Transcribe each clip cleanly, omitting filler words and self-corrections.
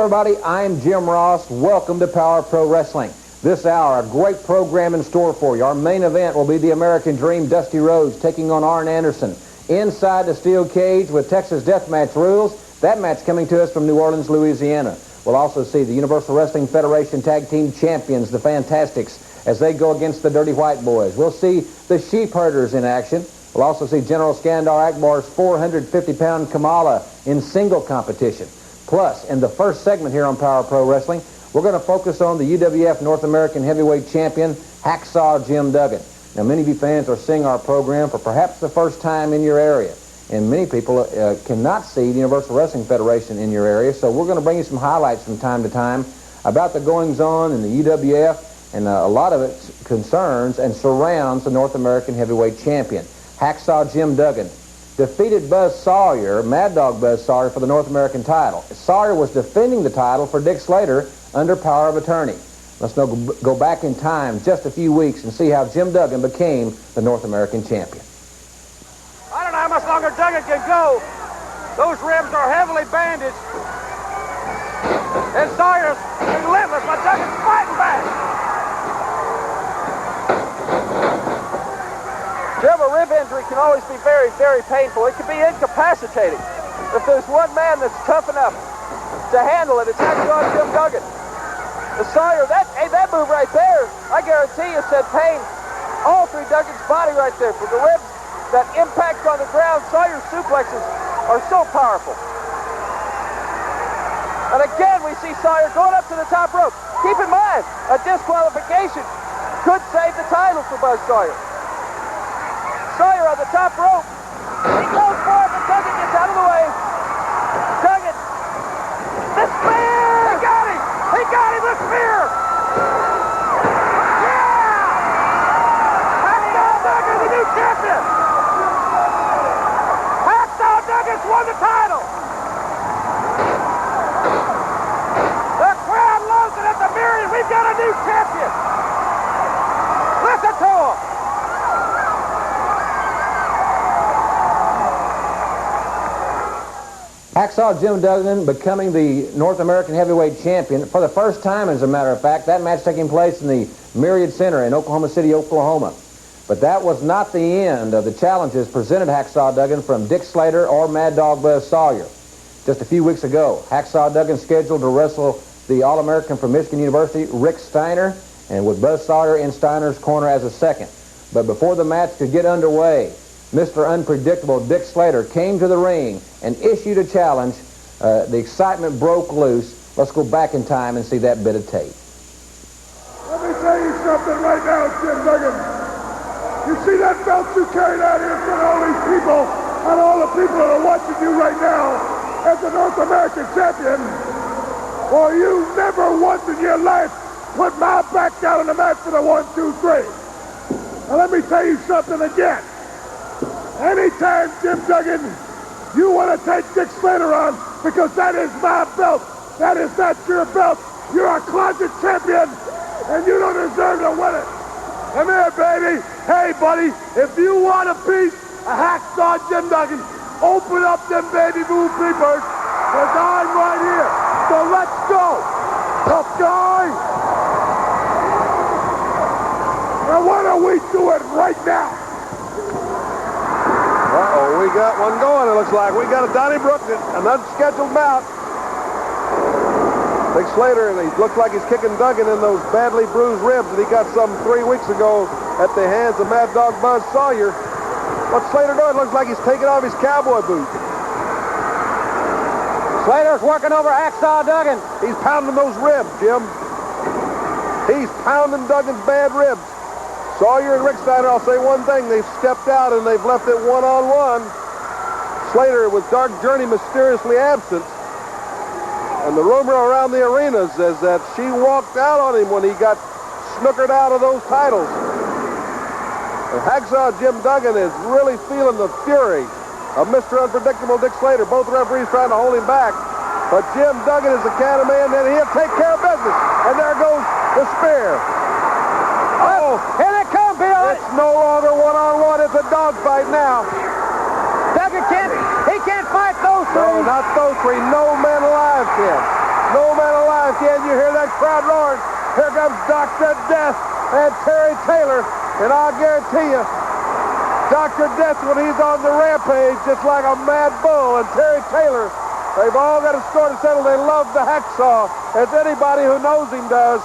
everybody, I'm Jim Ross. Welcome to Power Pro Wrestling. This hour, a great program in store for you. Our main event will be the American Dream, Dusty Rhodes, taking on ARN Anderson inside the steel cage with Texas Deathmatch rules. That match coming to us from New Orleans, Louisiana. We'll also see the Universal Wrestling Federation Tag Team Champions, the Fantastics, as they go against the Dirty White Boys. We'll see the Sheep Herders in action. We'll also see General Skandar Akbar's 450-pound Kamala in single competition. Plus, in the first segment here on Power Pro Wrestling, we're going to focus on the UWF North American Heavyweight Champion, Hacksaw Jim Duggan. Now, many of you fans are seeing our program for perhaps the first time in your area. And many people cannot see the Universal Wrestling Federation in your area, so we're going to bring you some highlights from time to time about the goings-on in the UWF, and a lot of it concerns and surrounds the North American Heavyweight Champion. Hacksaw Jim Duggan defeated Buzz Sawyer, Mad Dog Buzz Sawyer, for the North American title. Sawyer was defending the title for Dick Slater under power of attorney. Let's now go back in time just a few weeks and see how Jim Duggan became the North American champion. I don't know how much longer Duggan can go. Those ribs are heavily bandaged. And Sawyer's relentless, but Duggan's fighting back. Jim, a rib injury can always be very, very painful. It can be incapacitating. If there's one man that's tough enough to handle it, it's Hacksaw Jim Duggan. The Sawyer, that move right there, I guarantee you sent pain all through Duggan's body right there. For the ribs, that impact on the ground, Sawyer's suplexes are so powerful. And again, we see Sawyer going up to the top rope. Keep in mind, a disqualification could save the title for Buzz Sawyer. Sawyer on the top rope. He goes for it, but Duggan gets out of the way. Duggan. The spear! He got him! He got him! The spear! Yeah! Hacksaw Duggan, the new champion! Hacksaw Duggan's won the title! The crowd loves it at the Myriad. We've got a new champion! Listen to him! Hacksaw Jim Duggan becoming the North American Heavyweight Champion for the first time, as a matter of fact. That match taking place in the Myriad Center in Oklahoma City, Oklahoma. But that was not the end of the challenges presented Hacksaw Duggan from Dick Slater or Mad Dog Buzz Sawyer. Just a few weeks ago, Hacksaw Duggan scheduled to wrestle the All-American from Michigan University, Rick Steiner, and with Buzz Sawyer in Steiner's corner as a second. But before the match could get underway, Mr. Unpredictable Dick Slater came to the ring and issued a challenge. The excitement broke loose. Let's go back in time and see that bit of tape. Let me tell you something right now, Jim Duggan. You see that belt you carried out here in front of all these people and all the people that are watching you right now as the North American champion? Well, you never once in your life put my back down in the mat for the 1, 2, 3. Now let me tell you something again. Anytime, Jim Duggan, you want to take Dick Slater on, because that is my belt. That is not your belt. You're a closet champion, and you don't deserve to win it. Come here, baby. Hey, buddy, if you want a piece of Hacksaw Jim Duggan, open up them baby blue peepers, because I'm right here. So let's go. Tough guy. Now, why don't we do it right now? Uh-oh, we got one going, it looks like. We got a Donnybrook, an unscheduled bout. Dick Slater, and he looks like he's kicking Duggan in those badly bruised ribs that he got some 3 weeks ago at the hands of Mad Dog Buzz Sawyer. What's Slater doing? It looks like he's taking off his cowboy boots. Slater's working over Hacksaw Duggan. He's pounding those ribs, Jim. He's pounding Duggan's bad ribs. Sawyer and Rick Steiner, I'll say one thing, they've stepped out and they've left it one-on-one. Slater, with Dark Journey mysteriously absent. And the rumor around the arena says that she walked out on him when he got snookered out of those titles. And Hacksaw Jim Duggan is really feeling the fury of Mr. Unpredictable Dick Slater. Both referees trying to hold him back. But Jim Duggan is the kind of man that he'll take care of business. And there goes the spear. Oh, here they come, Bill. It's no longer one-on-one. It's a dogfight now. Duggan he can't fight those three. No, not those three. No man alive can. No man alive. Can you hear that crowd roaring? Here comes Dr. Death and Terry Taylor. And I'll guarantee you, Dr. Death, when he's on the rampage, just like a mad bull, and Terry Taylor, they've all got a score to settle. They love the hacksaw, as anybody who knows him does.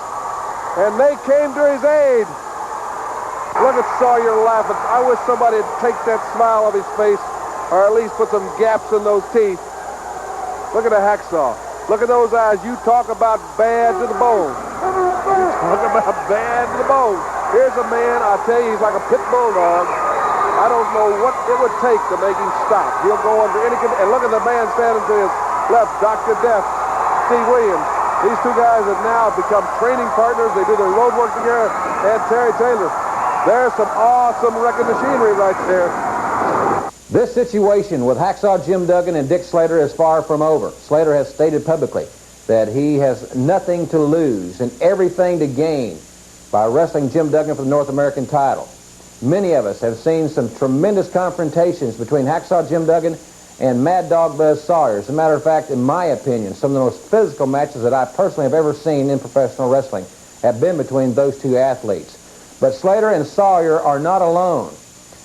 And they came to his aid. Look at Sawyer laughing. I wish somebody would take that smile off his face, or at least put some gaps in those teeth. Look at the hacksaw. Look at those eyes. You talk about bad to the bone. Talk about bad to the bone. Here's a man, I tell you, he's like a pit bulldog. I don't know what it would take to make him stop. He'll go under any condition. And look at the man standing to his left, Dr. Death, Steve Williams. These two guys have now become training partners. They do their road work together. And Terry Taylor. There's some awesome wrecking machinery right there. This situation with Hacksaw Jim Duggan and Dick Slater is far from over. Slater has stated publicly that he has nothing to lose and everything to gain by wrestling Jim Duggan for the North American title. Many of us have seen some tremendous confrontations between Hacksaw Jim Duggan and Mad Dog Buzz Sawyer. As a matter of fact, in my opinion, some of the most physical matches that I personally have ever seen in professional wrestling have been between those two athletes. But Slater and Sawyer are not alone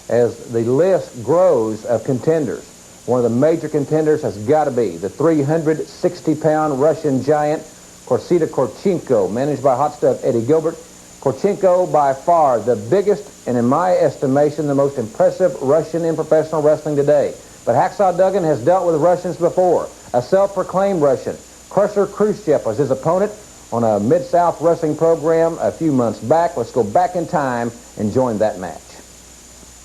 as the list grows of contenders. One of the major contenders has got to be the 360-pound Russian giant, Korsita Korchenko, managed by Hot Stuff Eddie Gilbert. Korchenko, by far the biggest and, in my estimation, the most impressive Russian in professional wrestling today. But Hacksaw Duggan has dealt with Russians before. A self-proclaimed Russian, Crusher Khrushchev, was his opponent on a Mid-South wrestling program a few months back. Let's go back in time and join that match.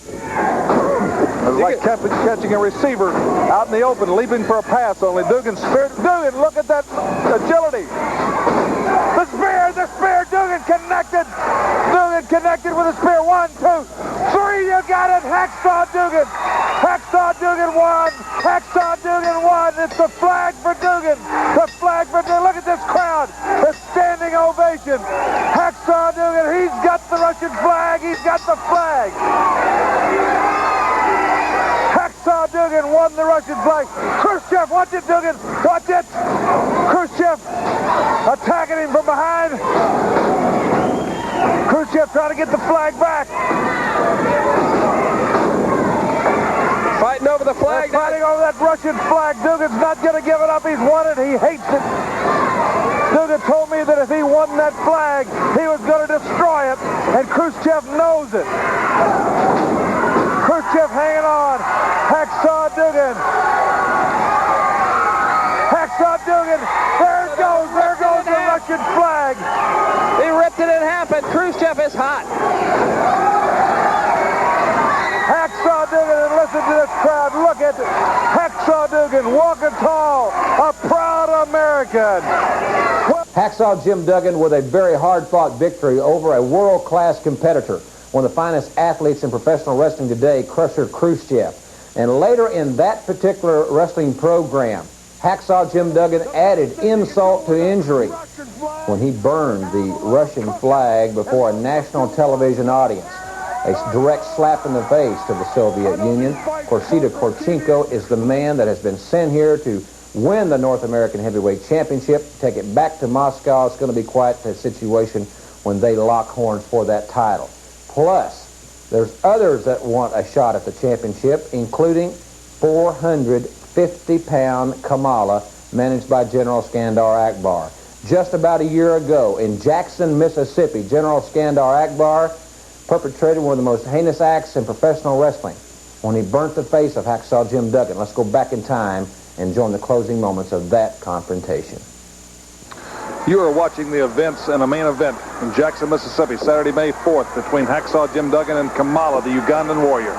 It was like catching a receiver out in the open, leaping for a pass, only Duggan speared. Duggan, look at that agility. The spear, Duggan connected. Duggan connected with a spear. 1, 2, 3, you got it. Hacksaw Duggan. Hacksaw Duggan won. Hacksaw Duggan won. It's the flag for Duggan. The flag for Duggan. Look at this crowd. A standing ovation. Hacksaw Duggan, he's got the Russian flag. He's got the flag. Hacksaw Duggan won the Russian flag. Khrushchev, watch it, Duggan. Watch it. Khrushchev attacking him from behind. Khrushchev trying to get the flag back. Fighting over the flag. They're fighting over that Russian flag. Duggan's not going to give it up. He's won it. He hates it. Duggan told me that if he won that flag, he was going to destroy it, and Khrushchev knows it. Khrushchev hanging on. Hacksaw Duggan. Hacksaw Duggan. There it goes. There goes the Russian flag. He ripped it in half, and Khrushchev is hot. Hacksaw Duggan, and listen to this crowd. Look at it. Hacksaw Duggan walking tall. A proud American. Hacksaw Jim Duggan with a very hard-fought victory over a world-class competitor, one of the finest athletes in professional wrestling today, Crusher Khrushchev. And later in that particular wrestling program, Hacksaw Jim Duggan added insult to injury when he burned the Russian flag before a national television audience. A direct slap in the face to the Soviet Union. Korsita Korchenko is the man that has been sent here to win the North American Heavyweight Championship, take it back to Moscow. It's going to be quite a situation when they lock horns for that title. Plus, there's others that want a shot at the championship, including 450-pound Kamala, managed by General Skandar Akbar. Just about a year ago in Jackson, Mississippi, General Skandar Akbar perpetrated one of the most heinous acts in professional wrestling when he burnt the face of Hacksaw Jim Duggan. Let's go back in time and join the closing moments of that confrontation. You are watching the events and a main event in Jackson, Mississippi, Saturday, May 4th, between Hacksaw Jim Duggan and Kamala, the Ugandan warrior,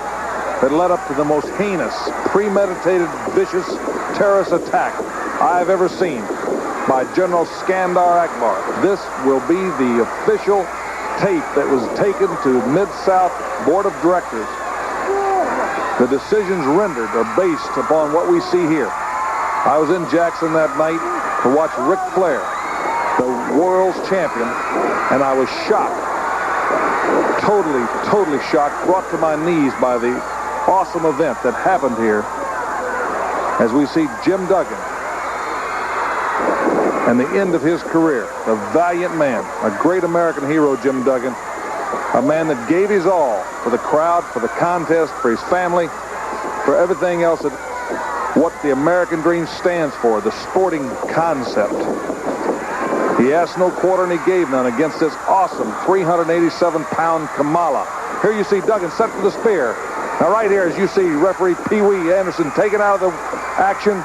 that led up to the most heinous, premeditated, vicious terrorist attack I've ever seen by General Skandar Akbar. This will be the official tape that was taken to Mid-South Board of Directors. The decisions rendered are based upon what we see here. I was in Jackson that night to watch Ric Flair, the world's champion, and I was shocked, totally shocked, brought to my knees by the awesome event that happened here as we see Jim Duggan and the end of his career. A valiant man, a great American hero, Jim Duggan. A man that gave his all for the crowd, for the contest, for his family, for everything else, that what the American dream stands for, the sporting concept. He asked no quarter and he gave none against this awesome 387-pound Kamala. Here you see Duggan set for the spear. Now right here, as you see referee Pee Wee Anderson taken out of the action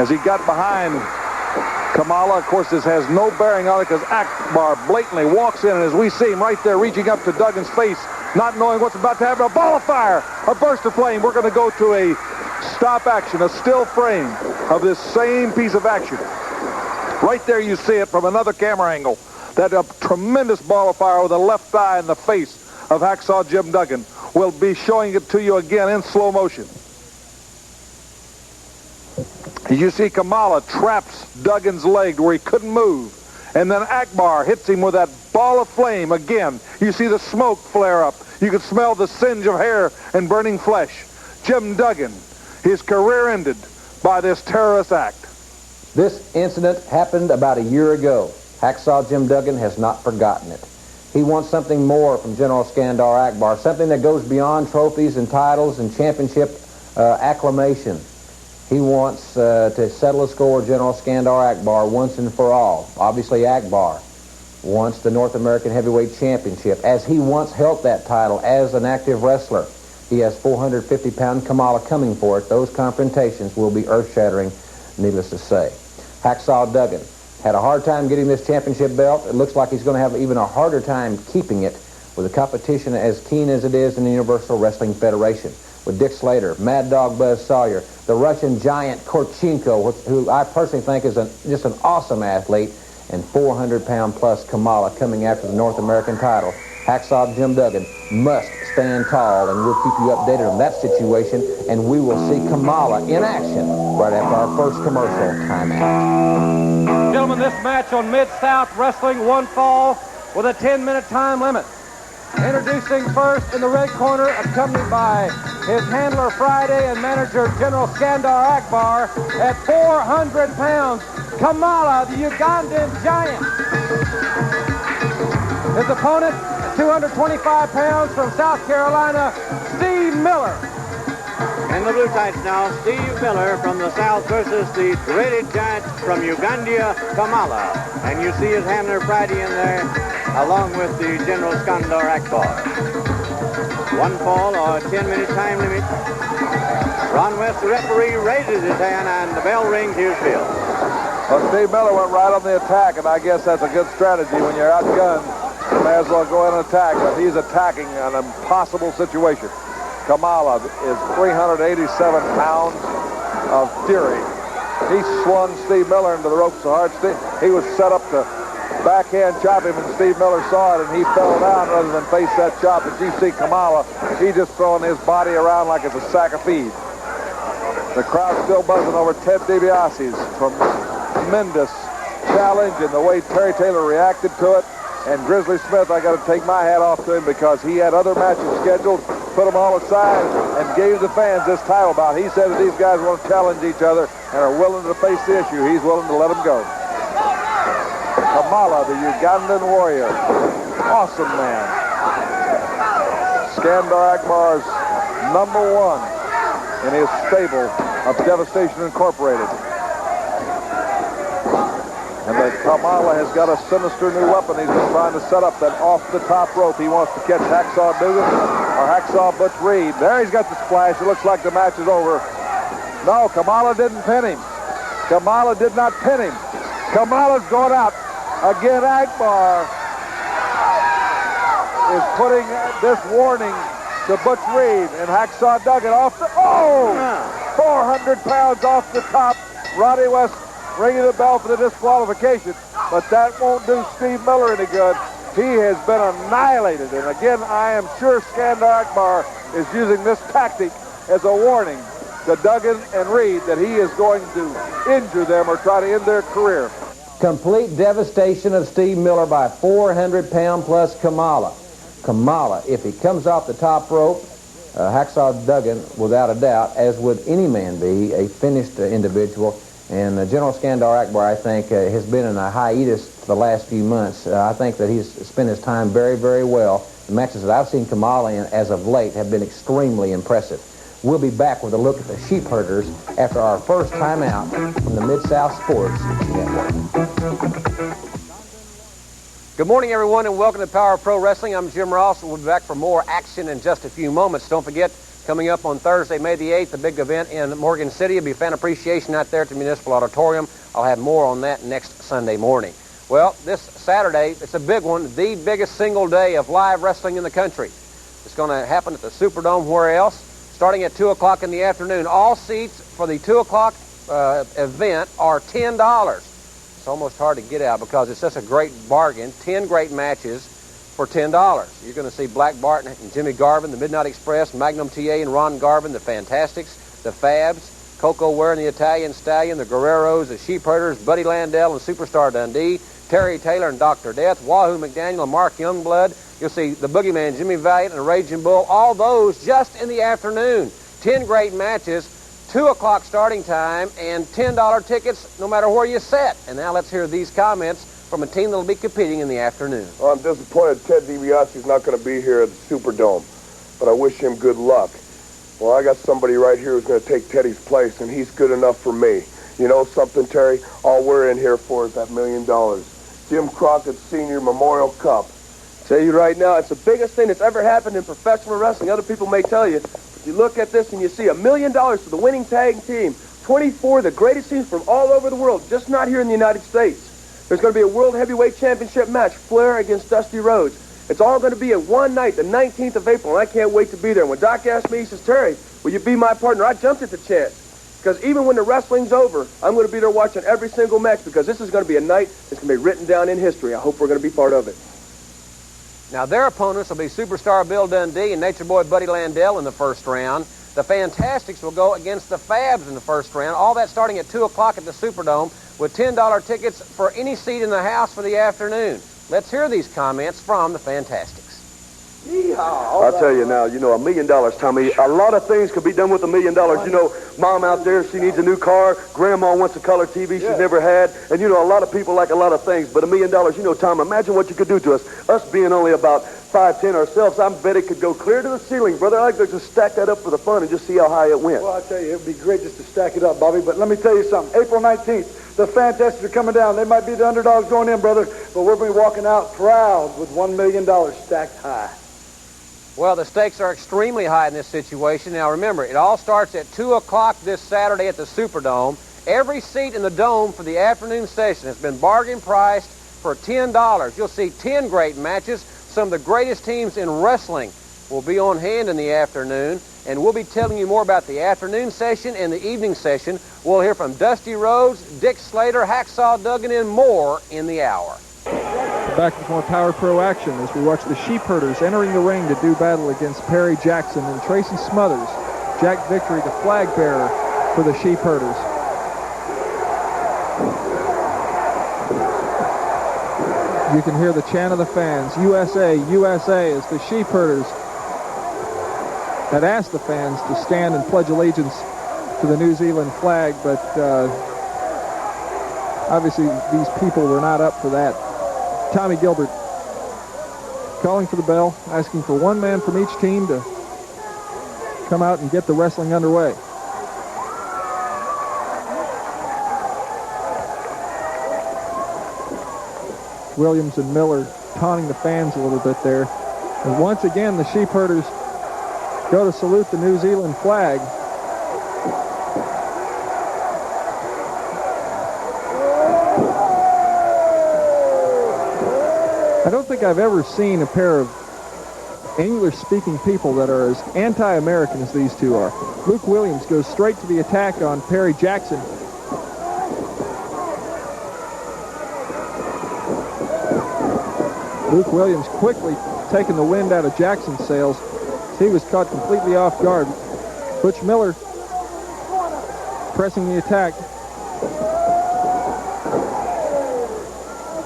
as he got behind Kamala. Of course, this has no bearing on it because Akbar blatantly walks in, and as we see him right there reaching up to Duggan's face, not knowing what's about to happen, a ball of fire, a burst of flame. We're going to go to a stop action, a still frame of this same piece of action. Right there you see it from another camera angle. That tremendous ball of fire with the left eye in the face of Hacksaw Jim Duggan. We'll be showing it to you again in slow motion. As you see, Kamala traps Duggan's leg to where he couldn't move. And then Akbar hits him with that ball of flame again. You see the smoke flare up. You can smell the singe of hair and burning flesh. Jim Duggan, his career ended by this terrorist act. This incident happened about a year ago. Hacksaw Jim Duggan has not forgotten it. He wants something more from General Skandar Akbar, something that goes beyond trophies and titles and championship acclamation. He wants to settle a score with General Skandar Akbar once and for all. Obviously, Akbar wants the North American Heavyweight Championship, as he once held that title as an active wrestler. He has 450-pound Kamala coming for it. Those confrontations will be earth-shattering, needless to say. Hacksaw Duggan had a hard time getting this championship belt. It looks like he's going to have even a harder time keeping it with a competition as keen as it is in the Universal Wrestling Federation. With Dick Slater, Mad Dog Buzz Sawyer, the Russian giant Korchenko, who I personally think is just an awesome athlete, and 400-pound plus Kamala coming after the North American title. Hacksaw Jim Duggan must stand tall, and we'll keep you updated on that situation, and we will see Kamala in action right after our first commercial timeout. Gentlemen, this match on Mid-South Wrestling, one fall with a 10-minute time limit. Introducing first in the red corner, accompanied by his handler Friday and manager General Skandar Akbar, at 400 pounds, Kamala, the Ugandan giant. His opponent, 225 pounds from South Carolina, Steve Miller. In the blue tights now, Steve Miller from the South versus the dreaded giant from Uganda, Kamala. And you see his handler Friday in there, along with the General Skandar Akbar. One fall or 10-minute time limit. Ron West, the referee, raises his hand and the bell rings. Here's Bill. Well, Steve Miller went right on the attack, and I guess that's a good strategy. When you're outgunned, you may as well go in and attack, but he's attacking an impossible situation. Kamala is 387 pounds of fury. He slung Steve Miller into the ropes so hard. He was set up to backhand chop him, and Steve Miller saw it, and he fell down rather than face that chop. But you see Kamala, he just throwing his body around like it's a sack of feed. The crowd's still buzzing over Ted DiBiase's tremendous challenge and the way Terry Taylor reacted to it. And Grizzly Smith, I got to take my hat off to him because he had other matches scheduled, put them all aside, and gave the fans this title bout. He said that these guys want to challenge each other and are willing to face the issue. He's willing to let them go. Kamala, the Ugandan warrior. Awesome man. Skandar Akbar's #1 in his stable of Devastation Incorporated. And that Kamala has got a sinister new weapon he's been trying to set up, that off-the-top rope. He wants to catch Hacksaw Duggan or Hacksaw Butch Reed. There he's got the splash. It looks like the match is over. No, Kamala didn't pin him. Kamala did not pin him. Kamala's going out. Again, Akbar is putting this warning to Butch Reed, and Hacksaw Duggan off the... Oh! 400 pounds off the top. Roddy West ringing the bell for the disqualification, but that won't do Steve Miller any good. He has been annihilated, and again, I am sure Skandar Akbar is using this tactic as a warning to Duggan and Reed that he is going to injure them or try to end their career. Complete devastation of Steve Miller by 400-pound plus Kamala. Kamala, if he comes off the top rope, Hacksaw Duggan, without a doubt, as would any man be, a finished individual. And General Skandar Akbar, I think, has been in a hiatus the last few months. I think that he's spent his time very, very well. The matches that I've seen Kamala in as of late have been extremely impressive. We'll be back with a look at the sheep herders after our first time out from the Mid-South Sports Network. Good morning, everyone, and welcome to Power Pro Wrestling. I'm Jim Ross, and we'll be back for more action in just a few moments. Don't forget, coming up on Thursday, May the 8th, the big event in Morgan City. It'll be fan appreciation out there at the Municipal Auditorium. I'll have more on that next Sunday morning. Well, this Saturday, it's a big one, the biggest single day of live wrestling in the country. It's going to happen at the Superdome. Where else? Starting at 2 o'clock in the afternoon. All seats for the 2 o'clock event are $10. It's almost hard to get out because it's such a great bargain. 10 great matches for $10. You're going to see Black Barton and Jimmy Garvin, the Midnight Express, Magnum TA and Ron Garvin, the Fantastics, the Fabs, Coco Ware and the Italian Stallion, the Guerreros, the Sheep Herders, Buddy Landell and Superstar Dundee, Terry Taylor and Dr. Death, Wahoo McDaniel and Mark Youngblood. You'll see the Boogeyman, Jimmy Valiant and the Raging Bull, all those just in the afternoon. 10 great matches, 2 o'clock starting time, and $10 tickets no matter where you sit. And now let's hear these comments from a team that will be competing in the afternoon. Well, I'm disappointed Ted DiBiase's not going to be here at the Superdome, but I wish him good luck. Well, I got somebody right here who's going to take Teddy's place, and he's good enough for me. You know something, Terry? All we're in here for is that $1 million. Jim Crockett Sr. Memorial Cup. Tell you right now, it's the biggest thing that's ever happened in professional wrestling. Other people may tell you, but you look at this and you see $1 million for the winning tag team. 24 of the greatest teams from all over the world, just not here in the United States. There's going to be a World Heavyweight Championship match, Flair against Dusty Rhodes. It's all going to be in one night, the 19th of April, and I can't wait to be there. When Doc asked me, he says, Terry, will you be my partner? I jumped at the chance. Because even when the wrestling's over, I'm going to be there watching every single match because this is going to be a night that's going to be written down in history. I hope we're going to be part of it. Now, their opponents will be Superstar Bill Dundee and Nature Boy Buddy Landell in the first round. The Fantastics will go against the Fabs in the first round. All that starting at 2 o'clock at the Superdome with $10 tickets for any seat in the house for the afternoon. Let's hear these comments from the Fantastics. I'll tell you now, you know, $1 million, Tommy, a lot of things could be done with $1 million. You know, Mom out there, she needs a new car. Grandma wants a color TV she's never had. And, you know, a lot of people like a lot of things. But $1 million, you know, Tom, imagine what you could do to us. Us being only about 5'10" ourselves, I bet it could go clear to the ceiling, brother. I'd like to just stack that up for the fun and just see how high it went. Well, I tell you, it would be great just to stack it up, Bobby. But let me tell you something. April 19th, the Fantastics are coming down. They might be the underdogs going in, brother. But we'll be walking out proud with $1 million stacked high. Well, the stakes are extremely high in this situation. Now, remember, it all starts at 2 o'clock this Saturday at the Superdome. Every seat in the dome for the afternoon session has been bargain priced for $10. You'll see 10 great matches. Some of the greatest teams in wrestling will be on hand in the afternoon, and we'll be telling you more about the afternoon session and the evening session. We'll hear from Dusty Rhodes, Dick Slater, Hacksaw Duggan, and more in the hour. Back with more Power Pro action as we watch the Sheep Herders entering the ring to do battle against Perry Jackson and Tracy Smothers. Jack Victory, the flag bearer for the Sheep Herders. You can hear the chant of the fans, USA, USA, as the Sheep Herders had asked the fans to stand and pledge allegiance to the New Zealand flag, but obviously these people were not up for that. Tommy Gilbert calling for the bell, asking for one man from each team to come out and get the wrestling underway. Williams and Miller taunting the fans a little bit there. And once again, the Sheep Herders go to salute the New Zealand flag. I don't think I've ever seen a pair of English-speaking people that are as anti-American as these two are. Luke Williams goes straight to the attack on Perry Jackson. Luke Williams quickly taking the wind out of Jackson's sails. He was caught completely off guard. Butch Miller pressing the attack.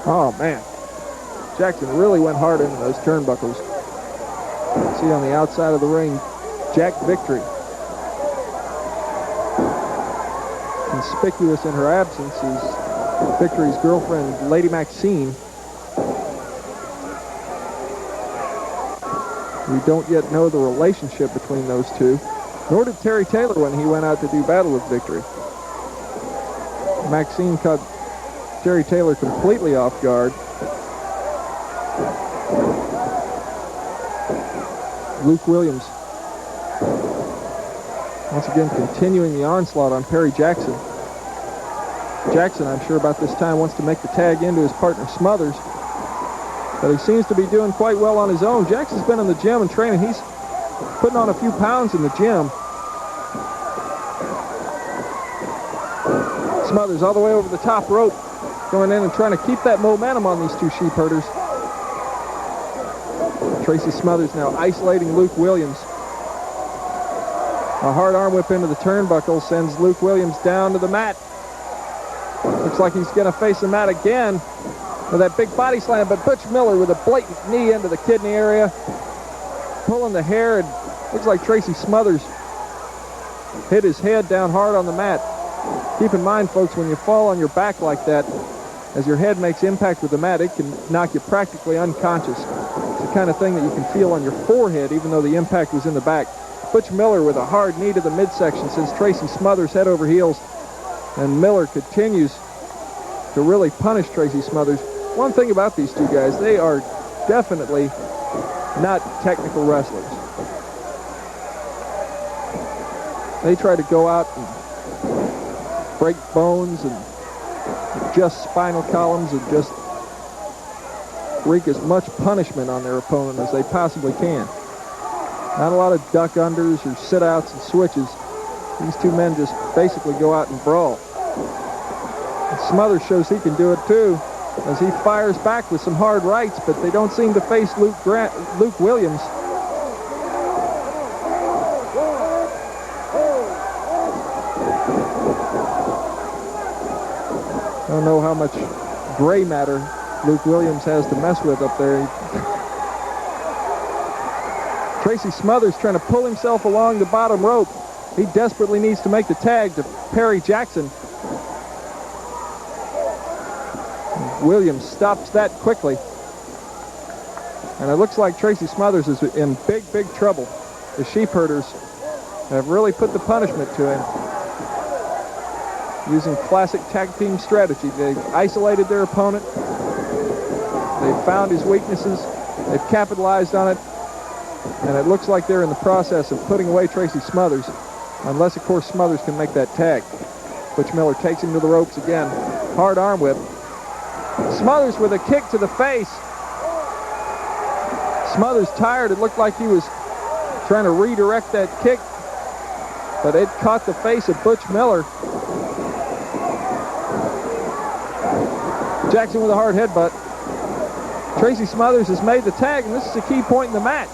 Oh, man. Jackson really went hard into those turnbuckles. See on the outside of the ring, Jack Victory. conspicuous in her absence is Victory's girlfriend, Lady Maxine. We don't yet know the relationship between those two, nor did Terry Taylor when he went out to do battle with Victory. Maxine caught Terry Taylor completely off guard. Luke Williams once again continuing the onslaught on Perry Jackson. Jackson, I'm sure about this time, wants to make the tag into his partner Smothers, but he seems to be doing quite well on his own. Jackson's been in the gym and training. He's putting on a few pounds in the gym. Smothers all the way over the top rope, going in and trying to keep that momentum on these two sheep herders. Tracy Smothers now isolating Luke Williams. A hard arm whip into the turnbuckle sends Luke Williams down to the mat. Looks like he's going to face the mat again with that big body slam, but Butch Miller with a blatant knee into the kidney area, pulling the hair, and looks like Tracy Smothers hit his head down hard on the mat. Keep in mind, folks, when you fall on your back like that, as your head makes impact with the mat, it can knock you practically unconscious. It's the kind of thing that you can feel on your forehead, even though the impact was in the back. Butch Miller with a hard knee to the midsection sends Tracy Smothers head over heels, and Miller continues to really punish Tracy Smothers. One thing about these two guys, they are definitely not technical wrestlers. They try to go out and break bones and adjust spinal columns and just wreak as much punishment on their opponent as they possibly can. Not a lot of duck unders or sit-outs and switches. These two men just basically go out and brawl. And Smothers shows he can do it too, as he fires back with some hard rights, but they don't seem to face Luke Williams. I don't know how much gray matter Luke Williams has to mess with up there. Tracy Smothers trying to pull himself along the bottom rope. He desperately needs to make the tag to Perry Jackson. Williams stops that quickly. And it looks like Tracy Smothers is in big, big trouble. The sheep herders have really put the punishment to him. Using classic tag team strategy. They've isolated their opponent. They've found his weaknesses. They've capitalized on it. And it looks like they're in the process of putting away Tracy Smothers, unless, of course, Smothers can make that tag. Butch Miller takes him to the ropes again. Hard arm whip. Smothers with a kick to the face. Smothers tired. It looked like he was trying to redirect that kick, but it caught the face of Butch Miller. Jackson with a hard headbutt. Tracy Smothers has made the tag, and this is a key point in the match.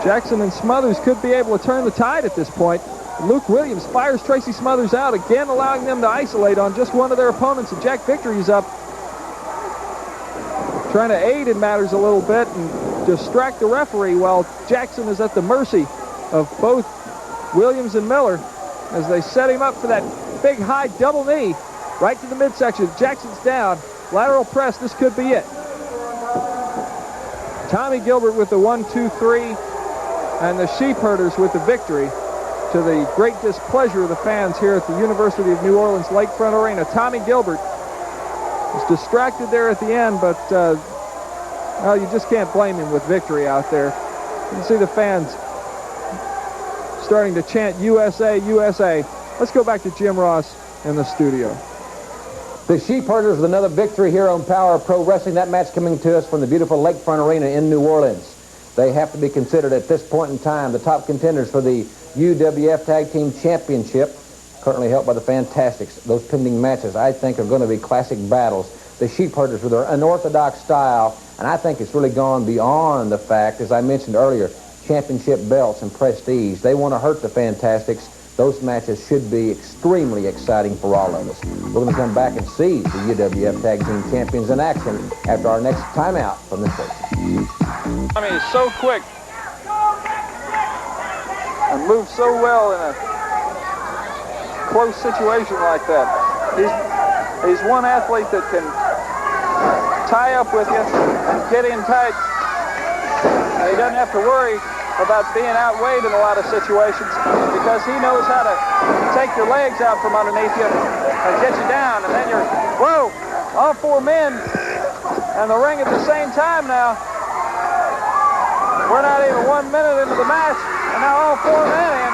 Jackson and Smothers could be able to turn the tide at this point. Luke Williams fires Tracy Smothers out, again allowing them to isolate on just one of their opponents, and Jack Victory is up, trying to aid in matters a little bit and distract the referee, while Jackson is at the mercy of both Williams and Miller as they set him up for that big high double knee right to the midsection. Jackson's down. Lateral press, this could be it. Tommy Gilbert with the 1-2-3, and the sheep herders with the victory, to the great displeasure of the fans here at the University of New Orleans Lakefront Arena. Tommy Gilbert was distracted there at the end, but well, you just can't blame him with victory out there. You can see the fans starting to chant USA, USA. Let's go back to Jim Ross in the studio. The sheep herders with another victory here on Power Pro Wrestling. That match coming to us from the beautiful Lakefront Arena in New Orleans. They have to be considered at this point in time the top contenders for the UWF Tag Team Championship, currently held by the Fantastics. Those pending matches, I think, are going to be classic battles. The sheep herders with their unorthodox style, and I think it's really gone beyond the fact, as I mentioned earlier, championship belts and prestige. They want to hurt the Fantastics. Those matches should be extremely exciting for all of us. We're going to come back and see the UWF Tag Team Champions in action after our next timeout from this station. I mean, it's so quick and moves so well in a close situation like that. He's one athlete that can tie up with you and get in tight. He doesn't have to worry about being outweighed in a lot of situations because he knows how to take your legs out from underneath you and get you down, and then you're, whoa, all four men in the ring at the same time now. We're not even 1 minute into the match, and now all four men in.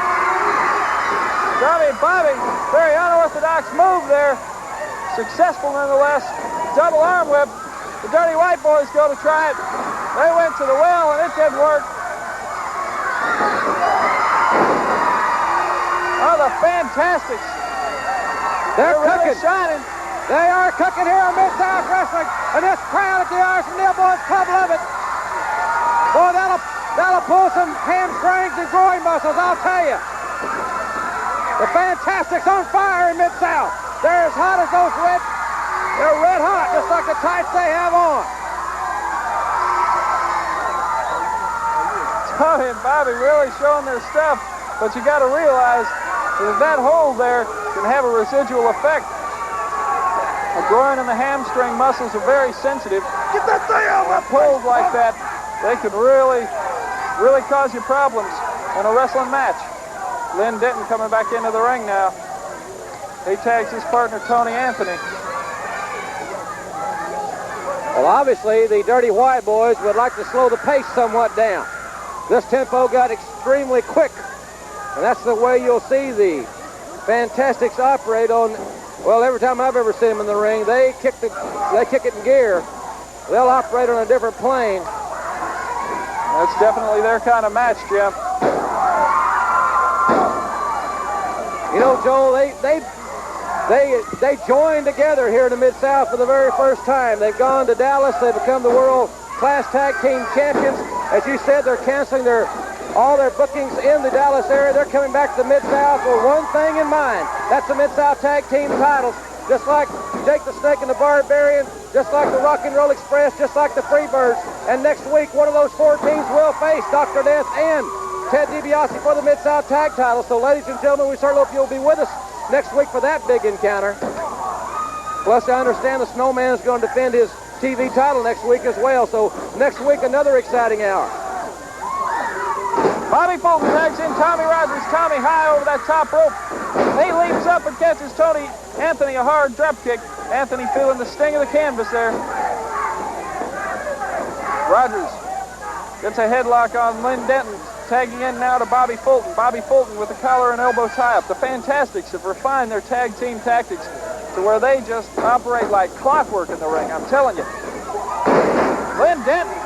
Bobby, very unorthodox move there. Successful nonetheless. Double arm whip. The Dirty White Boys go to try it. They went to the well, and it didn't work. Oh, the Fantastics. They're really cooking. shining. They are cooking here in Mid-South Wrestling, and this crowd at the Arsenal Boys Club love it. Boy, that'll pull some hamstrings and groin muscles, I'll tell you. The Fantastics on fire in Mid-South. They're as hot as those red. They're red hot, just like the tights they have on. Tony and Bobby really showing their stuff, but you got to realize that hold there can have a residual effect. The groin and the hamstring muscles are very sensitive. Get that thing out of my Pulls like that, they could really cause you problems in a wrestling match. Lynn Denton coming back into the ring now. He tags his partner, Tony Anthony. Well, obviously, the Dirty White Boys would like to slow the pace somewhat down. This tempo got extremely quick, and that's the way you'll see the Fantastics operate on. Well, every time I've ever seen them in the ring, they kick it in gear. They'll operate on a different plane. That's definitely their kind of match, Jim. You know, Joel, they joined together here in the Mid-South for the very first time. They've gone to Dallas. They've become the world-class tag team champions. As you said, they're canceling all their bookings in the Dallas area. They're coming back to the Mid-South with one thing in mind. That's the Mid-South tag team titles. Just like Jake the Snake and the Barbarian, just like the Rock and Roll Express, just like the Freebirds. And next week, one of those four teams will face Dr. Death and Ted DiBiase for the Mid-South tag title. So, ladies and gentlemen, we certainly hope you'll be with us next week for that big encounter. Plus, I understand the Snowman is going to defend his TV title next week as well. So, next week, another exciting hour. Bobby Fulton tags in Tommy Rogers. Tommy high over that top rope. He leaps up and catches Tony Anthony a hard drop kick. Anthony feeling the sting of the canvas there. Rogers gets a headlock on Lynn Denton. Tagging in now to Bobby Fulton. Bobby Fulton with a collar and elbow tie-up. The Fantastics have refined their tag team tactics to where they just operate like clockwork in the ring, I'm telling you. Lynn Denton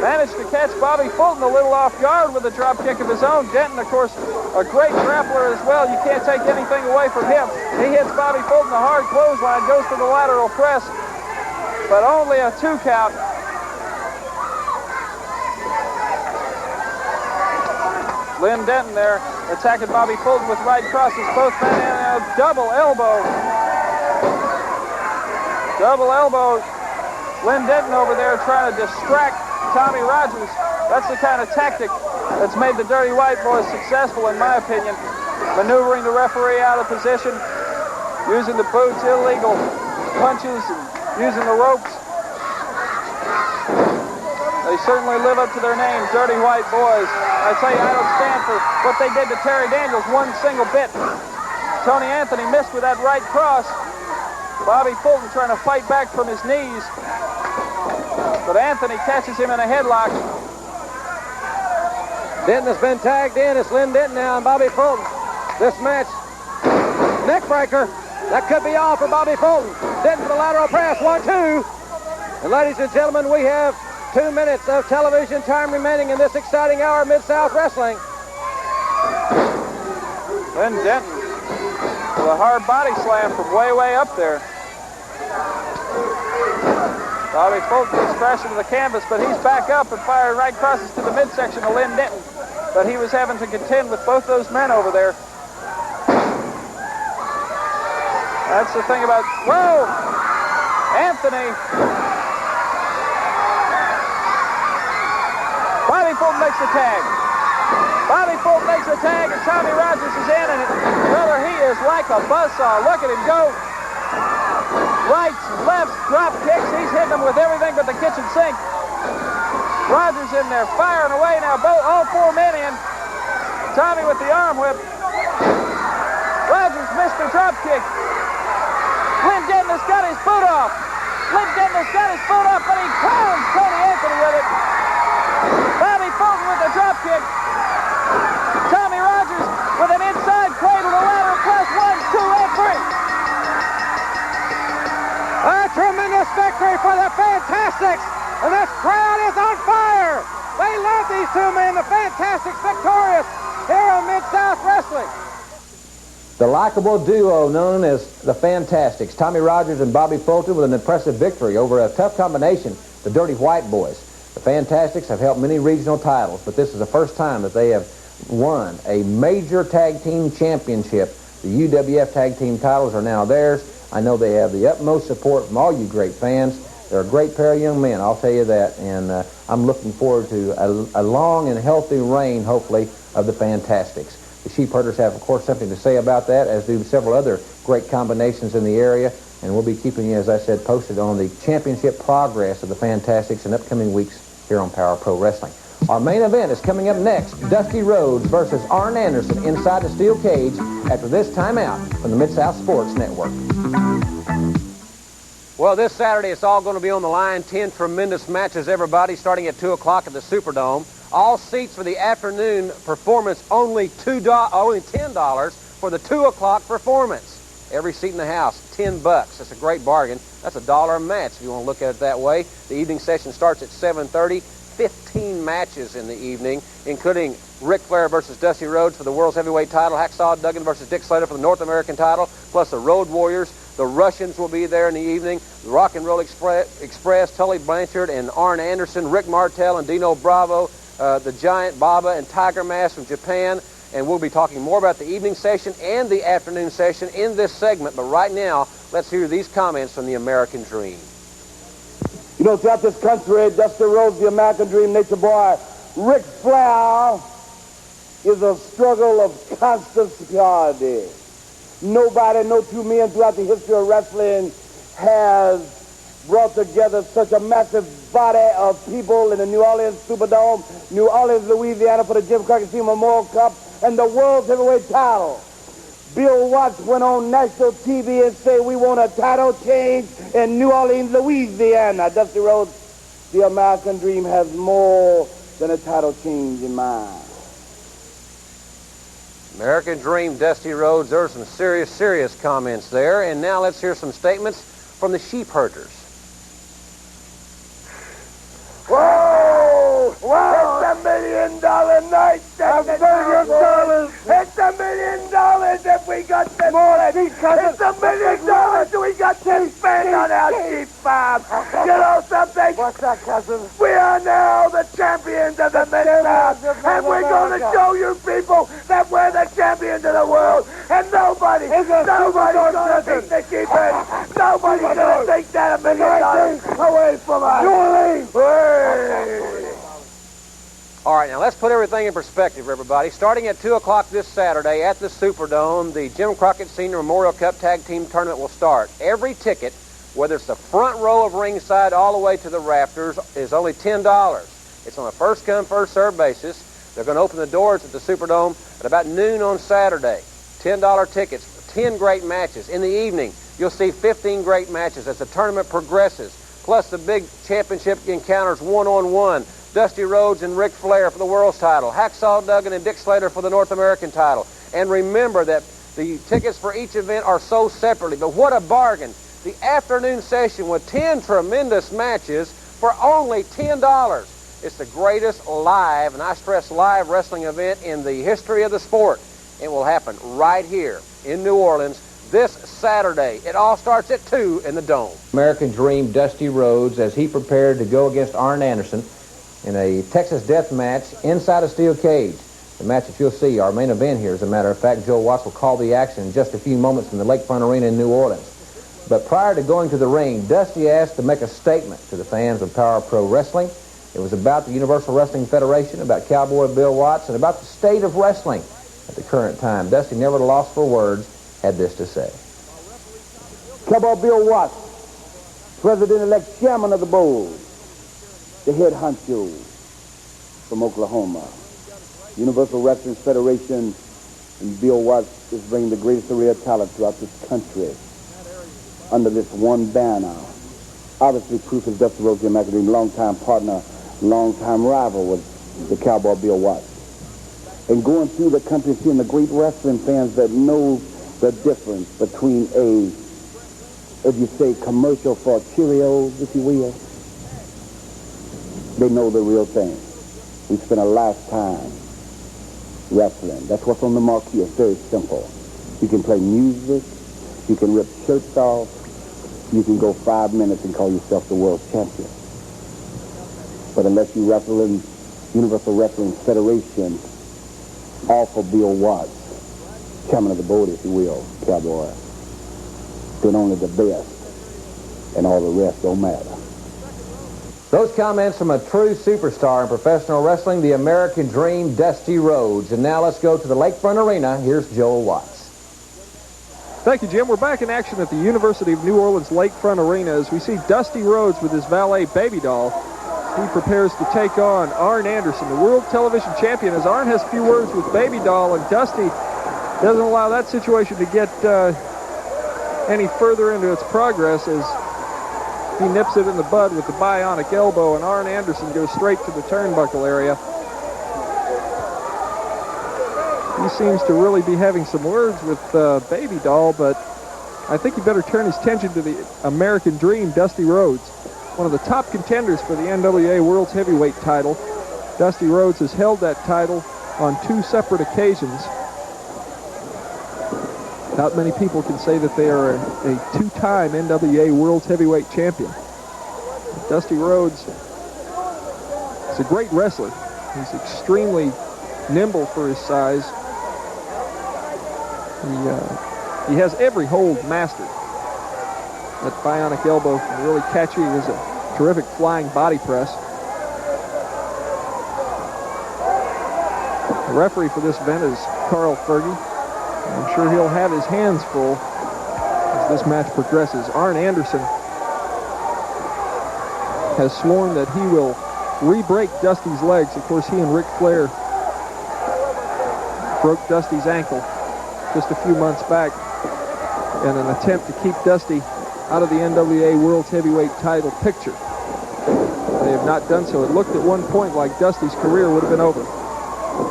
managed to catch Bobby Fulton a little off guard with a drop kick of his own. Denton, of course, a great grappler as well. You can't take anything away from him. He hits Bobby Fulton a hard clothesline, goes for the lateral press, but only a 2 count. Lynn Denton there attacking Bobby Fulton with right crosses. Both men in a double elbow. Double elbow. Lynn Denton over there trying to distract Tommy Rogers. That's the kind of tactic that's made the Dirty White Boys successful, in my opinion. Maneuvering the referee out of position, using the boots, illegal punches, and using the ropes. They certainly live up to their name, Dirty White Boys. I tell you, I don't stand for what they did to Terry Daniels one single bit. Tony Anthony missed with that right cross. Bobby Fulton trying to fight back from his knees. But Anthony catches him in a headlock. Denton has been tagged in. It's Lynn Denton now and Bobby Fulton. This match, neck breaker. That could be all for Bobby Fulton. Denton for the lateral press, 1-2. And ladies and gentlemen, we have 2 minutes of television time remaining in this exciting hour of Mid-South Wrestling. Lynn Denton with a hard body slam from way up there. Bobby Fulton is crashing to the canvas, but he's back up and firing right crosses to the midsection of Lynn Denton. But he was having to contend with both those men over there. That's the thing about, whoa! Anthony. Bobby Fulton makes the tag. Bobby Fulton makes the tag, and Tommy Rogers is in, and brother, he is kick, a buzzsaw. Look at him go. Rights, lefts, drop kicks. He's hitting them with everything but the kitchen sink. Rogers in there firing away now. All 4 men in. Tommy with the arm whip. Rogers missed the drop kick. Lynn Dennis got his boot off. But he crowns Tony Anthony with it. Bobby Fulton with the drop kick. Tommy Rogers with an inside cradle to ladder plus 1, 2, and 3. A tremendous victory for the Fantastics, and this crowd is on fire. They love these two men, the Fantastics victorious here on Mid-South Wrestling. The likable duo known as the Fantastics, Tommy Rogers and Bobby Fulton, with an impressive victory over a tough combination, the Dirty White Boys. The Fantastics have held many regional titles, but this is the first time that they have won a major tag team championship. The UWF tag team titles are now theirs. I know they have the utmost support from all you great fans. They're a great pair of young men, I'll tell you that, and I'm looking forward to a long and healthy reign, hopefully, of the Fantastics. The Sheepherders have, of course, something to say about that, as do several other great combinations in the area, and we'll be keeping you, as I said, posted on the championship progress of the Fantastics in upcoming weeks here on Power Pro Wrestling. Our main event is coming up next, Dusty Rhodes versus ARN Anderson inside the steel cage after this timeout from the Mid-South Sports Network. Well, this Saturday it's all going to be on the line. 10 tremendous matches, everybody, starting at 2 o'clock at the Superdome. All seats for the afternoon performance only $10 for the 2 o'clock performance. Every seat in the house, $10. That's a great bargain. That's $1 a match if you want to look at it that way. The evening session starts at 7:30. 15 matches in the evening, including Ric Flair versus Dusty Rhodes for the World's Heavyweight title, Hacksaw Duggan versus Dick Slater for the North American title, plus the Road Warriors. The Russians will be there in the evening. The Rock and Roll Express, Tully Blanchard and Arn Anderson, Rick Martel and Dino Bravo, the Giant Baba and Tiger Mask from Japan. And we'll be talking more about the evening session and the afternoon session in this segment. But right now, let's hear these comments from the American Dream. You know, throughout this country, Dusty Rhodes, the American Dream, Nature Boy, Ric Flair is a struggle of constant superiority. Nobody, no two men throughout the history of wrestling has brought together such a massive body of people in the New Orleans Superdome, New Orleans, Louisiana, for the Jim Crockett Senior Memorial Cup and the World's Heavyweight title. Bill Watts went on national TV and said, we want a title change in New Orleans, Louisiana. Dusty Rhodes, the American Dream, has more than a title change in mind. American Dream, Dusty Rhodes. There are some serious comments there. And now let's hear some statements from the Sheepherders. Whoa! Whoa! It's $1 million night. $1 million. It's $1 million if we got this. It's $1 million we got to spend on our cheap farm. You know something? What's that, cousin? We are now the champions of the Mid-South, and we're going to show you people that we're the champions of the world, and nobody's going to beat the Sheepherders. Nobody's going to take that $1 million away from us. New Orleans. All right, now let's put everything in perspective, everybody. Starting at 2 o'clock this Saturday at the Superdome, the Jim Crockett Senior Memorial Cup Tag Team Tournament will start. Every ticket, whether it's the front row of ringside all the way to the rafters, is only $10. It's on a first-come, first-served basis. They're going to open the doors at the Superdome at about noon on Saturday. $10 tickets, 10 great matches. In the evening, you'll see 15 great matches as the tournament progresses, plus the big championship encounters one-on-one. Dusty Rhodes and Ric Flair for the world's title, Hacksaw Duggan and Dick Slater for the North American title. And remember that the tickets for each event are sold separately, but what a bargain. The afternoon session with 10 tremendous matches for only $10. It's the greatest live, and I stress live, wrestling event in the history of the sport. It will happen right here in New Orleans this Saturday. It all starts at 2 in the Dome. American Dream, Dusty Rhodes, as he prepared to go against Arn Anderson in a Texas death match inside a steel cage. The match that you'll see, our main event here, as a matter of fact. Joe Watts will call the action in just a few moments from the Lakefront Arena in New Orleans. But prior to going to the ring, Dusty asked to make a statement to the fans of Power Pro Wrestling. It was about the Universal Wrestling Federation, about Cowboy Bill Watts, and about the state of wrestling at the current time. Dusty never lost for words, had this to say. Cowboy Bill Watts, President-elect Chairman of the Board, the head honcho from Oklahoma. Universal Wrestling Federation and Bill Watts is bringing the greatest array of talent throughout this country under this one banner. Obviously, proof is Dusty Rhodes, the American longtime partner, longtime rival with the Cowboy Bill Watts. And going through the country, seeing the great wrestling fans that know the difference between a, if you say, commercial for Cheerios, if you will, they know the real thing. We spent a lifetime wrestling. That's what's on the marquee. It's very simple. You can play music, you can rip shirts off, you can go 5 minutes and call yourself the world champion. But unless you wrestle in Universal Wrestling Federation, all for Bill Watts, chairman of the board, if you will, Cowboy, then only the best, and all the rest don't matter. Those comments from a true superstar in professional wrestling, the American Dream, Dusty Rhodes. And now let's go to the Lakefront Arena. Here's Joel Watts. Thank you, Jim. We're back in action at the University of New Orleans Lakefront Arena as we see Dusty Rhodes with his valet Baby Doll. He prepares to take on ARN Anderson, the world television champion, as ARN has a few words with Baby Doll, and Dusty doesn't allow that situation to get any further into its progress as he nips it in the bud with the bionic elbow, and ARN Anderson goes straight to the turnbuckle area. He seems to really be having some words with Baby Doll, but I think he better turn his attention to the American Dream, Dusty Rhodes, one of the top contenders for the NWA World's Heavyweight title. Dusty Rhodes has held that title on 2 separate occasions. Not many people can say that they are a 2-time NWA World's Heavyweight champion. Dusty Rhodes is a great wrestler. He's extremely nimble for his size. He has every hold mastered. That bionic elbow can really catch you. He has a terrific flying body press. The referee for this event is Carl Fergie. I'm sure he'll have his hands full as this match progresses. ARN Anderson has sworn that he will re-break Dusty's legs. Of course, he and Ric Flair broke Dusty's ankle just a few months back in an attempt to keep Dusty out of the NWA World's Heavyweight title picture. They have not done so. It looked at one point like Dusty's career would have been over.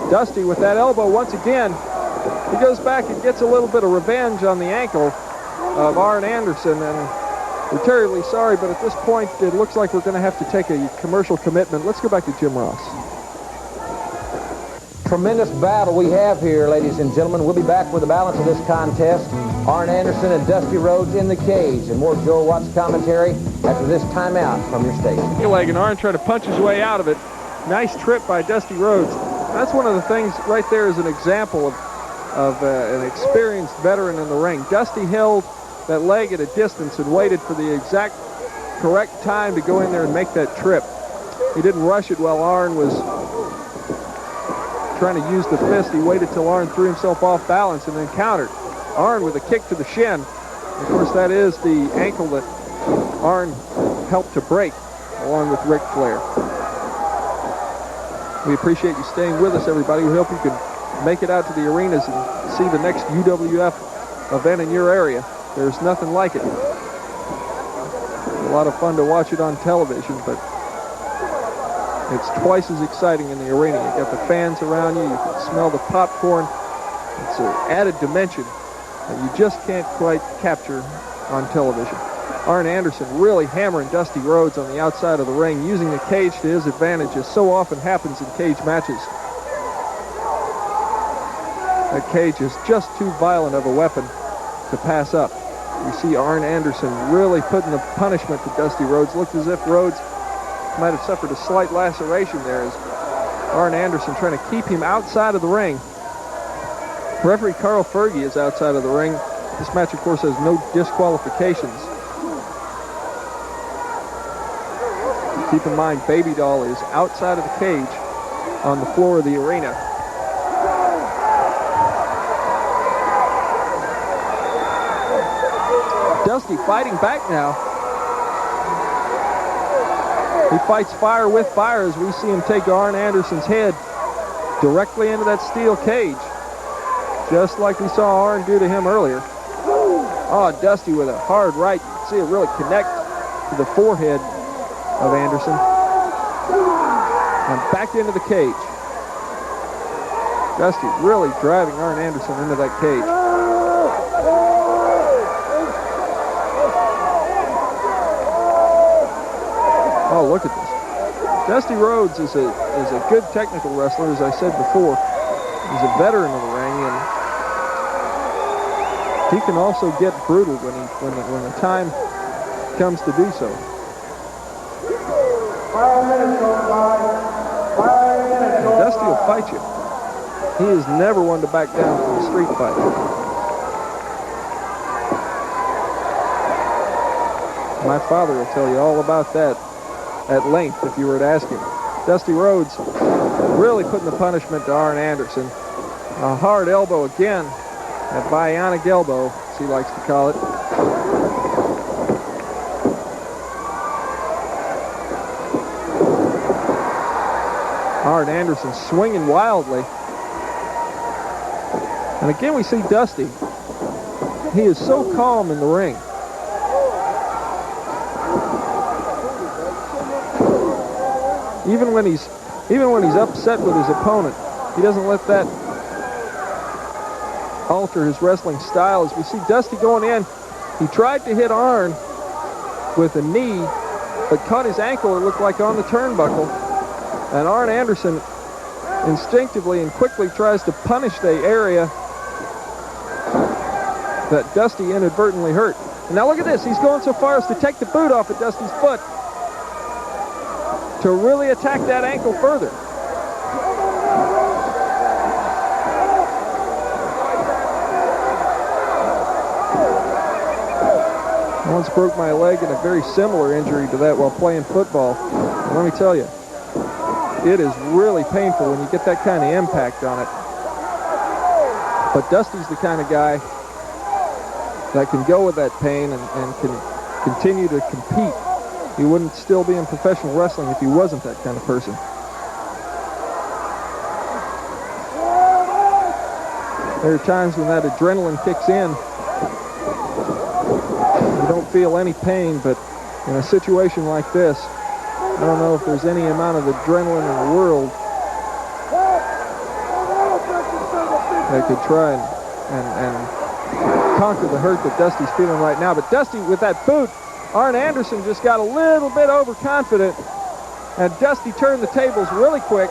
Dusty with that elbow once again. He goes back and gets a little bit of revenge on the ankle of ARN Anderson, and we're terribly sorry, but at this point it looks like we're going to have to take a commercial commitment. Let's go back to Jim Ross. Tremendous battle we have here, ladies and gentlemen. We'll be back with the balance of this contest. ARN Anderson and Dusty Rhodes in the cage, and more Joel Watts commentary after this timeout from your station. Leg and ARN trying to punch his way out of it. Nice trip by Dusty Rhodes. That's one of the things right there is an example of an experienced veteran in the ring. Dusty held that leg at a distance and waited for the exact correct time to go in there and make that trip. He didn't rush it while ARN was trying to use the fist. He waited till ARN threw himself off balance and then countered. ARN with a kick to the shin. Of course, that is the ankle that ARN helped to break along with Ric Flair. We appreciate you staying with us, everybody. We hope you can make it out to the arenas and see the next UWF event in your area. There's nothing like it. It's a lot of fun to watch it on television, but it's twice as exciting in the arena. You got the fans around you. You can smell the popcorn. It's an added dimension that you just can't quite capture on television. ARN Anderson really hammering Dusty Rhodes on the outside of the ring, using the cage to his advantage, as so often happens in cage matches. That cage is just too violent of a weapon to pass up. We see ARN Anderson really putting the punishment to Dusty Rhodes. Looked as if Rhodes might have suffered a slight laceration there, as ARN Anderson trying to keep him outside of the ring. Referee Carl Fergie is outside of the ring. This match, of course, has no disqualifications. Keep in mind, Baby Doll is outside of the cage on the floor of the arena. Dusty fighting back now. He fights fire with fire as we see him take Arn Anderson's head directly into that steel cage, just like we saw Arn do to him earlier. Oh, Dusty with a hard right. You can see it really connect to the forehead of Anderson. And back into the cage. Dusty really driving Arn Anderson into that cage. Oh, look at this. Dusty Rhodes is a good technical wrestler, as I said before. He's a veteran of the ring, and he can also get brutal when the time comes to do so. Dusty will fight you. He is never one to back down from a street fight. My father will tell you all about that at length if you were to ask him. Dusty Rhodes really putting the punishment to Arn Anderson. A hard elbow again, a bionic elbow, as he likes to call it. Arn Anderson swinging wildly. And again we see Dusty. He is so calm in the ring. Even when he's upset with his opponent, he doesn't let that alter his wrestling style. As we see Dusty going in, he tried to hit Arn with a knee, but caught his ankle, it looked like, on the turnbuckle. And Arn Anderson instinctively and quickly tries to punish the area that Dusty inadvertently hurt. And now look at this, he's going so far as to take the boot off of Dusty's foot to really attack that ankle further. I once broke my leg in a very similar injury to that while playing football. And let me tell you, it is really painful when you get that kind of impact on it. But Dusty's the kind of guy that can go with that pain and can continue to compete. He wouldn't still be in professional wrestling if he wasn't that kind of person. There are times when that adrenaline kicks in. You don't feel any pain, but in a situation like this, I don't know if there's any amount of adrenaline in the world that could try and conquer the hurt that Dusty's feeling right now. But Dusty, with that boot, Arn Anderson just got a little bit overconfident, and Dusty turned the tables really quick.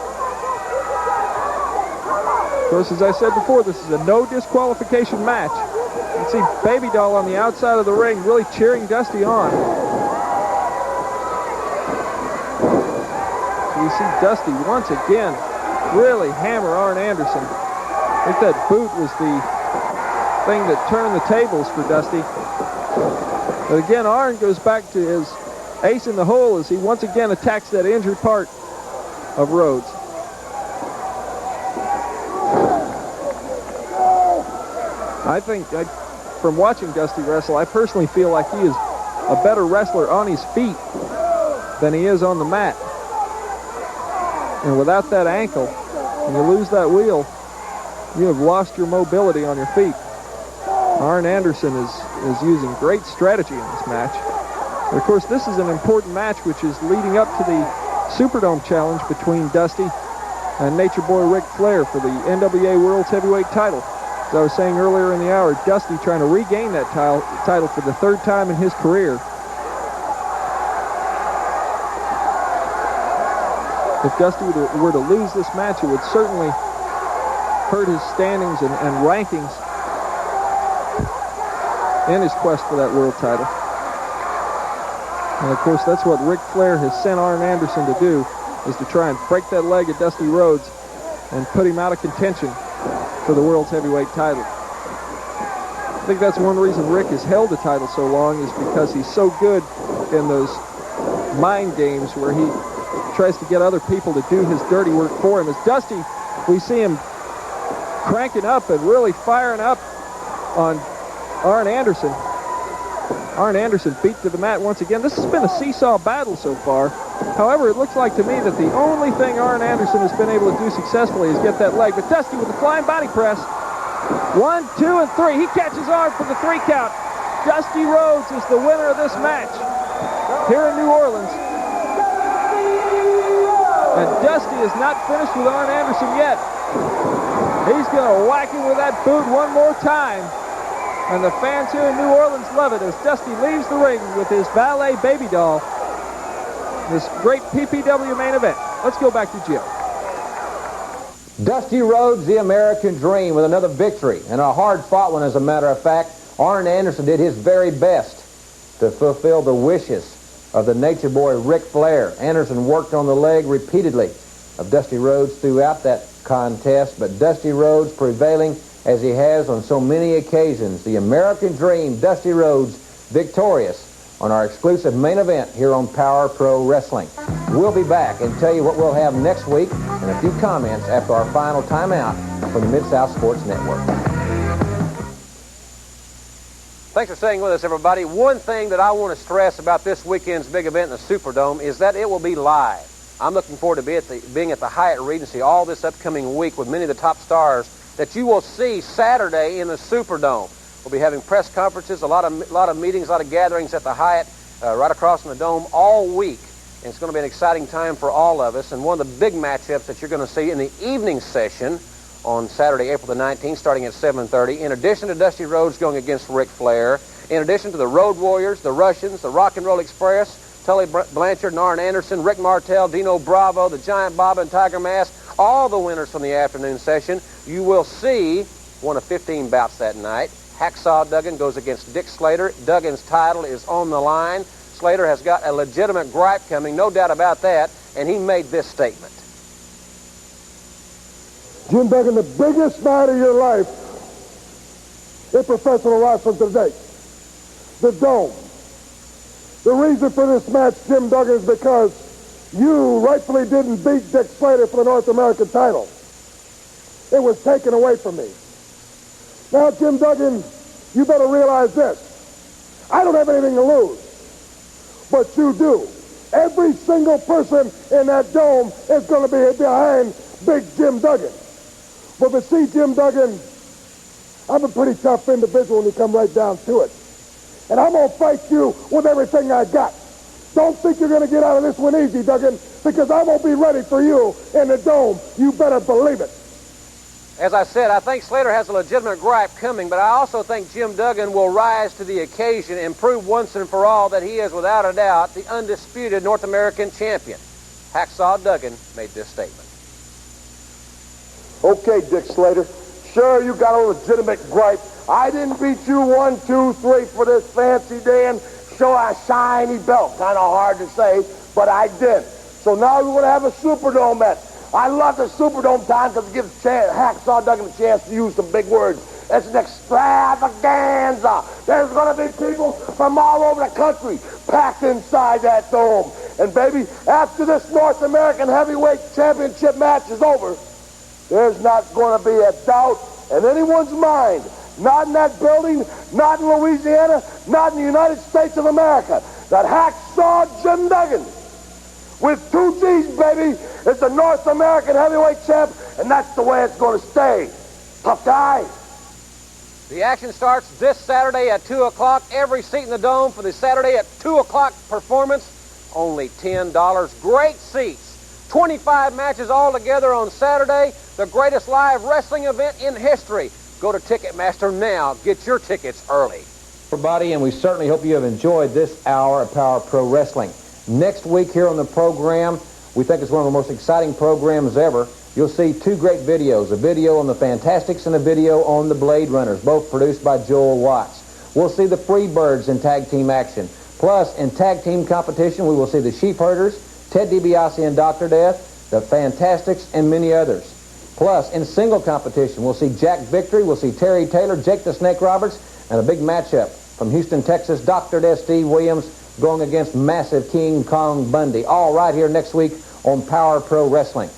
Of course, as I said before, this is a no disqualification match. You can see Baby Doll on the outside of the ring really cheering Dusty on. So you see Dusty once again really hammer Arn Anderson. I think that boot was the thing that turned the tables for Dusty. But again, Arn goes back to his ace in the hole as he once again attacks that injured part of Rhodes. I think, from watching Dusty wrestle, I personally feel like he is a better wrestler on his feet than he is on the mat. And without that ankle, when you lose that wheel, you have lost your mobility on your feet. Arn Anderson is using great strategy in this match. But of course, this is an important match which is leading up to the Superdome Challenge between Dusty and Nature Boy Ric Flair for the NWA World's Heavyweight title. As I was saying earlier in the hour, Dusty trying to regain that title for the third time in his career. If Dusty were to lose this match, it would certainly hurt his standings and rankings in his quest for that world title. And of course, that's what Ric Flair has sent Arn Anderson to do, is to try and break that leg of Dusty Rhodes and put him out of contention for the world's heavyweight title. I think that's one reason Rick has held the title so long, is because he's so good in those mind games where he tries to get other people to do his dirty work for him. As Dusty, we see him cranking up and really firing up on Arn Anderson. Arn Anderson beat to the mat once again. This has been a seesaw battle so far. However, it looks like to me that the only thing Arn Anderson has been able to do successfully is get that leg. But Dusty with the flying body press. 1, 2, and 3. He catches Arn for the 3 count. Dusty Rhodes is the winner of this match here in New Orleans. And Dusty is not finished with Arn Anderson yet. He's going to whack him with that boot one more time. And the fans here in New Orleans love it as Dusty leaves the ring with his valet baby doll. This great PPW main event. Let's go back to Jim. Dusty Rhodes, the American Dream, with another victory, and a hard-fought one, as a matter of fact. Arn Anderson did his very best to fulfill the wishes of the Nature Boy, Ric Flair. Anderson worked on the leg repeatedly of Dusty Rhodes throughout that contest, but Dusty Rhodes prevailing as he has on so many occasions. The American Dream, Dusty Rhodes, victorious on our exclusive main event here on Power Pro Wrestling. We'll be back and tell you what we'll have next week and a few comments after our final timeout from the Mid-South Sports Network. Thanks for staying with us, everybody. One thing that I want to stress about this weekend's big event in the Superdome is that it will be live. I'm looking forward to being at the Hyatt Regency all this upcoming week with many of the top stars that you will see Saturday in the Superdome. We'll be having press conferences, a lot of meetings, a lot of gatherings at the Hyatt right across from the Dome all week. And it's going to be an exciting time for all of us. And one of the big matchups that you're going to see in the evening session on Saturday, April the 19th, starting at 7:30, in addition to Dusty Rhodes going against Ric Flair, in addition to the Road Warriors, the Russians, the Rock and Roll Express, Tully Blanchard and Arn Anderson, Rick Martel, Dino Bravo, the Giant Bob and Tiger Mask, all the winners from the afternoon session. You will see one of 15 bouts that night. Hacksaw Duggan goes against Dick Slater. Duggan's title is on the line. Slater has got a legitimate gripe coming, no doubt about that, and he made this statement. Jim Duggan, the biggest night of your life in professional wrestling today. The Dome. The reason for this match, Jim Duggan, is because you rightfully didn't beat Dick Slater for the North American title. It was taken away from me. Now, Jim Duggan, you better realize this. I don't have anything to lose, but you do. Every single person in that Dome is going to be behind Big Jim Duggan. But see, Jim Duggan, I'm a pretty tough individual when you come right down to it. And I'm going to fight you with everything I got. Don't think you're going to get out of this one easy, Duggan, because I'm going to be ready for you in the Dome. You better believe it. As I said, I think Slater has a legitimate gripe coming, but I also think Jim Duggan will rise to the occasion and prove once and for all that he is, without a doubt, the undisputed North American champion. Hacksaw Duggan made this statement. Okay, Dick Slater. Sure, you got a legitimate gripe. I didn't beat you 1, 2, 3 for this fancy day and show a shiny belt. Kind of hard to say, but I did. So now we're going to have a Superdome match. I love the Superdome time because it gives Hacksaw Duggan a chance to use some big words. It's an extravaganza. There's going to be people from all over the country packed inside that Dome. And baby, after this North American Heavyweight Championship match is over, there's not going to be a doubt in anyone's mind, not in that building, not in Louisiana, not in the United States of America, that Hacksaw Jim Duggan, with 2 G's, baby, is the North American Heavyweight Champ, and that's the way it's going to stay. Tough guy. The action starts this Saturday at 2 o'clock. Every seat in the Dome for the Saturday at 2 o'clock performance, only $10. Great seats. 25 matches all together on Saturday. The greatest live wrestling event in history. Go to Ticketmaster now. Get your tickets early. Everybody, and we certainly hope you have enjoyed this hour of Power Pro Wrestling. Next week here on the program, we think it's one of the most exciting programs ever. You'll see 2 great videos, a video on the Fantastics and a video on the Blade Runners, both produced by Joel Watts. We'll see the Freebirds in tag team action. Plus, in tag team competition, we will see the Sheepherders, Ted DiBiase and Dr. Death, the Fantastics, and many others. Plus, in single competition, we'll see Jack Victory, we'll see Terry Taylor, Jake the Snake Roberts, and a big matchup from Houston, Texas, Dr. Death Steve Williams going against massive King Kong Bundy. All right here next week on Power Pro Wrestling.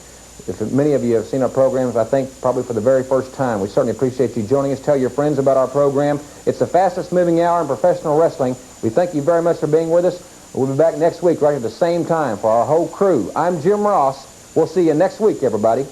If many of you have seen our programs, I think probably for the very first time, we certainly appreciate you joining us. Tell your friends about our program. It's the fastest moving hour in professional wrestling We thank you very much for being with us. We'll be back next week right at the same time for our whole crew. I'm Jim Ross. We'll see you next week, everybody.